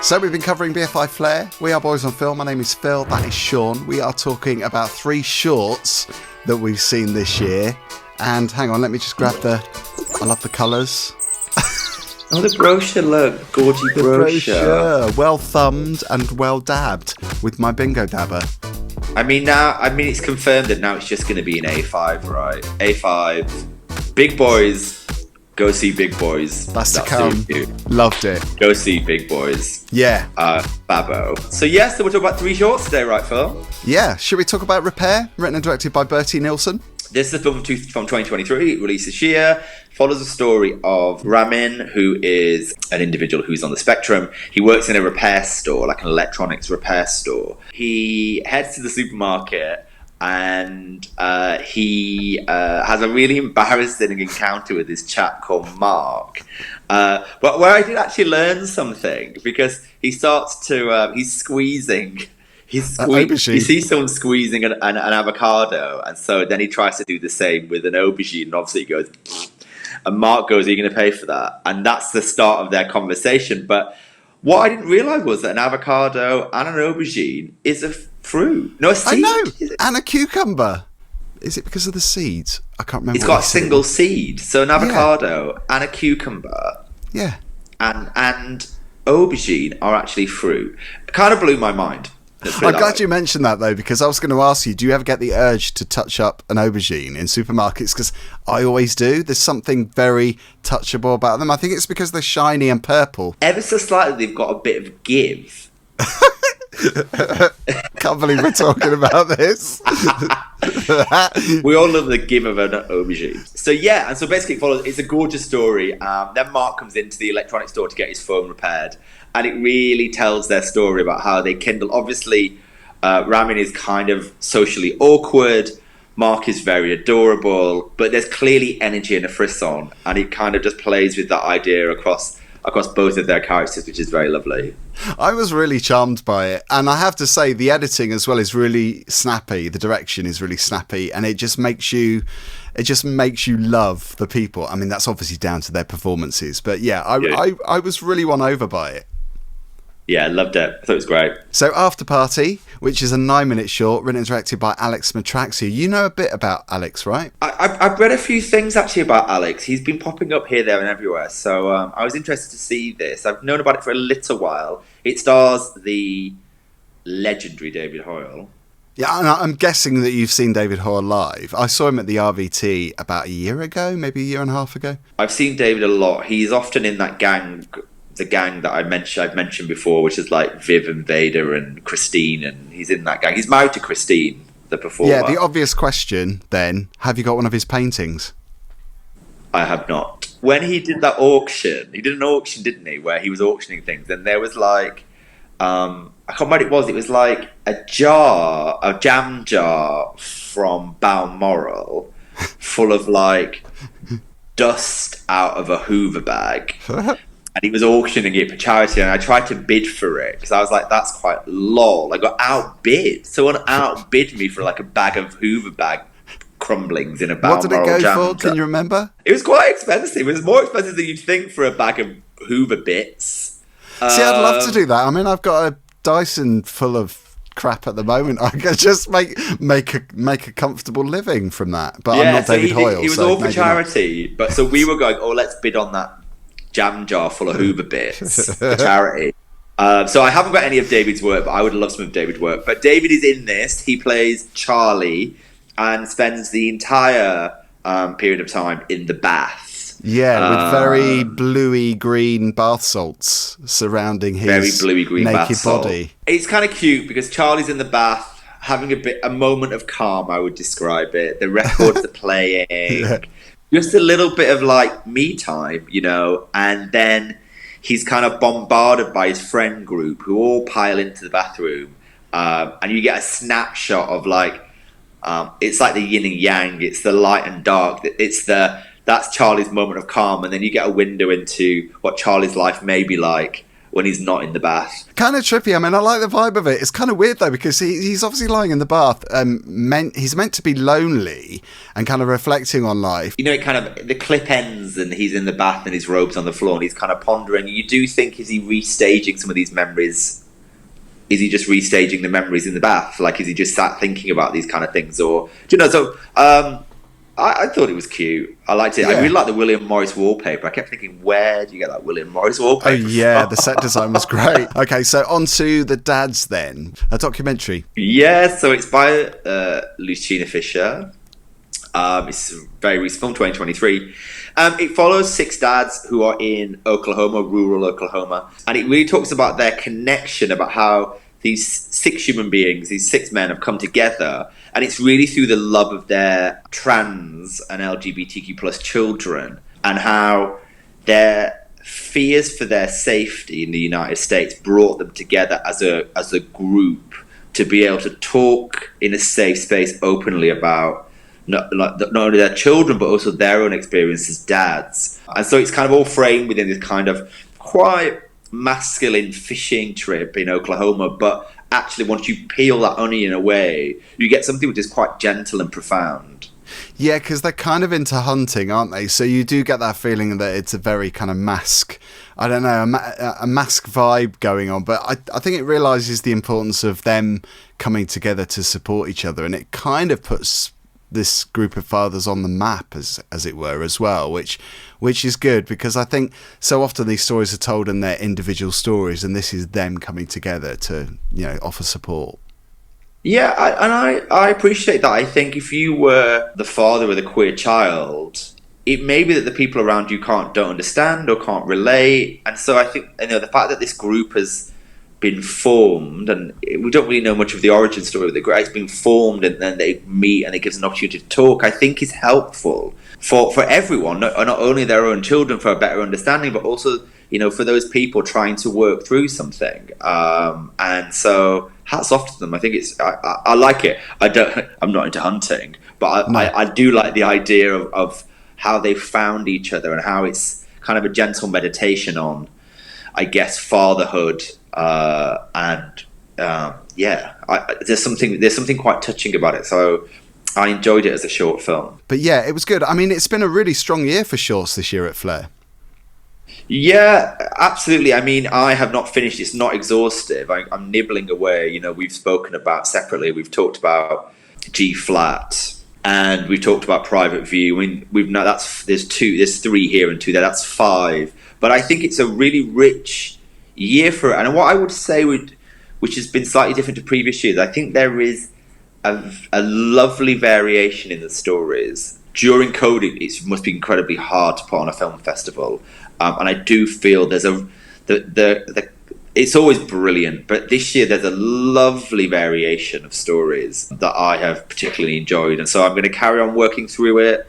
So we've been covering BFI Flare. We are Boys on Film. My name is Phil. That is Sean. We are talking about 3 shorts that we've seen this year. And hang on, let me just grab I love the colours. Oh, the brochure, look. Gorgy brochure. Well thumbed and well dabbed with my bingo dabber. I mean, it's confirmed that now it's just going to be an A5, right? A5. Big Boys. Go see Big Boys. That's to come. Loved it. Go see Big Boys. Yeah. Babbo. So yes, we'll talk about 3 shorts today, right, Phil? Yeah. Should we talk about Repair, written and directed by Bertie Nilsson? This is a film from 2023, released this year. Follows the story of Ramin, who is an individual who's on the spectrum. He works in a repair store, like an electronics repair store. He heads to the supermarket and he has a really embarrassing encounter with this chap called Mark. But where I did actually learn something, because he starts to, he's squeezing. He sees someone squeezing an avocado, and so then he tries to do the same with an aubergine, and obviously he goes, and Mark goes, "Are you going to pay for that?" And that's the start of their conversation. But what I didn't realise was that an avocado and an aubergine is a fruit. No, a seed. I know, and a cucumber. Is it because of the seeds? I can't remember. It's got a single seed. So an avocado and a cucumber. Yeah. And aubergine are actually fruit. It kind of blew my mind. I'm glad you mentioned that, though, because I was going to ask you, do you ever get the urge to touch up an aubergine in supermarkets? Because I always do. There's something very touchable about them. I think it's because they're shiny and purple. Ever so slightly, they've got a bit of give. Can't believe we're talking about this. We all love the give of an aubergine. So yeah, and so basically it follows. It's a gorgeous story. Then Mark comes into the electronics store to get his phone repaired, and it really tells their story about how they kindle. Obviously, Ramin is kind of socially awkward. Mark is very adorable, but there's clearly energy and a frisson, and it kind of just plays with that idea across both of their characters, which is very lovely. I was really charmed by it, and I have to say the editing as well is really snappy. The direction is really snappy, and it just makes you love the people. I mean, that's obviously down to their performances, but yeah, I was really won over by it. Yeah, I loved it. I thought it was great. So Afterparty, which is a 9-minute short, written and directed by Alex Matraxi. You know a bit about Alex, right? I've read a few things actually about Alex. He's been popping up here, there and everywhere. So I was interested to see this. I've known about it for a little while. It stars the legendary David Hoyle. Yeah, and I'm guessing that you've seen David Hoyle live. I saw him at the RVT about a year ago, maybe a year and a half ago. I've seen David a lot. He's often in that the gang that I've mentioned before, which is like Viv and Vader and Christine, and he's in that gang. He's married to Christine, the performer. Yeah, the obvious question then, have you got one of his paintings? I have not. When he did that auction, he did an auction, didn't he, where he was auctioning things, and there was like, I can't remember what it was like a jam jar from Balmoral full of like dust out of a Hoover bag. And he was auctioning it for charity, and I tried to bid for it because I was like, "That's quite lol." I got outbid. Someone outbid me for like a bag of Hoover bag crumblings in a Balmoral jam. What did it go for? Jar. Can you remember? It was quite expensive. It was more expensive than you'd think for a bag of Hoover bits. See, I'd love to do that. I mean, I've got a Dyson full of crap at the moment. I could just make a comfortable living from that. But I'm not David Hoyle. He was all for charity, but so we were going, "Oh, let's bid on that jam jar full of Hoover bits for charity." So I haven't got any of David's work, but I would love some of David's work. But David is in this. He plays Charlie and spends the entire period of time in the bath. Yeah, with very bluey green bath salts surrounding his very bluey green naked body. It's kind of cute because Charlie's in the bath having a moment of calm, I would describe it. The records are playing. Yeah. Just a little bit of like me time, you know, and then he's kind of bombarded by his friend group who all pile into the bathroom, and you get a snapshot of like, it's like the yin and yang, it's the light and dark, that's Charlie's moment of calm, and then you get a window into what Charlie's life may be like when he's not in the bath. Kind of trippy. I mean, I like the vibe of it. It's kind of weird though, because he's obviously lying in the bath. He's meant to be lonely and kind of reflecting on life. You know, it kind of, the clip ends and he's in the bath and his robe's on the floor and he's kind of pondering. You do think, is he restaging some of these memories? Is he just restaging the memories in the bath? Like, is he just sat thinking about these kind of things? Or, do you know, so I thought it was cute. I liked it. Yeah. I really liked the William Morris wallpaper. I kept thinking, where do you get that William Morris wallpaper? Oh, yeah, the set design was great. Okay, so on to The Dads then, a documentary. Yeah, so it's by Lucina Fisher. It's a very recent film, 2023. It follows 6 dads who are in Oklahoma, rural Oklahoma. And it really talks about their connection, about how these 6 human beings, these 6 men have come together. And it's really through the love of their trans and LGBTQ plus children, and how their fears for their safety in the United States brought them together as a group to be able to talk in a safe space openly about not only their children, but also their own experience as dads. And so it's kind of all framed within this kind of quite masculine fishing trip in Oklahoma, but actually once you peel that onion away, you get something which is quite gentle and profound. Yeah, because they're kind of into hunting, aren't they? So you do get that feeling that it's a very kind of mask, I don't know, a mask vibe going on. But I think it realises the importance of them coming together to support each other. And it kind of puts this group of fathers on the map, as it were, as well, which is good, because I think so often these stories are told in their individual stories, and this is them coming together to, you know, offer support. Yeah, I appreciate that. I think if you were the father of a queer child, it may be that the people around you don't understand or can't relate. And so I think, you know, the fact that this group has been formed, and we don't really know much of the origin story of the group, it's been formed and then they meet and it gives an opportunity to talk, I think is helpful for everyone, not only their own children, for a better understanding, but also, you know, for those people trying to work through something. And so hats off to them. I think I like it. I'm not into hunting, but I do like the idea of how they found each other and how it's kind of a gentle meditation on, I guess, fatherhood. There's something quite touching about it. So I enjoyed it as a short film. But yeah, it was good. I mean, it's been a really strong year for shorts this year at Flare. Yeah, absolutely. I mean, I have not finished. It's not exhaustive. I'm nibbling away. You know, we've spoken about separately. We've talked about G flat, and we've talked about Private View. I mean, there's 3 here and 2 there. That's 5. But I think it's a really rich year for it. And what I would say which has been slightly different to previous years, I think there is a lovely variation in the stories. During COVID, it must be incredibly hard to put on a film festival. And I do feel there's it's always brilliant, but this year there's a lovely variation of stories that I have particularly enjoyed. And so I'm going to carry on working through it.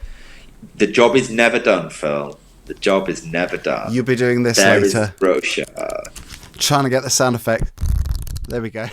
The job is never done, Phil. The job is never done. You'll be doing this later. There is brochure. Trying to get the sound effect. There we go.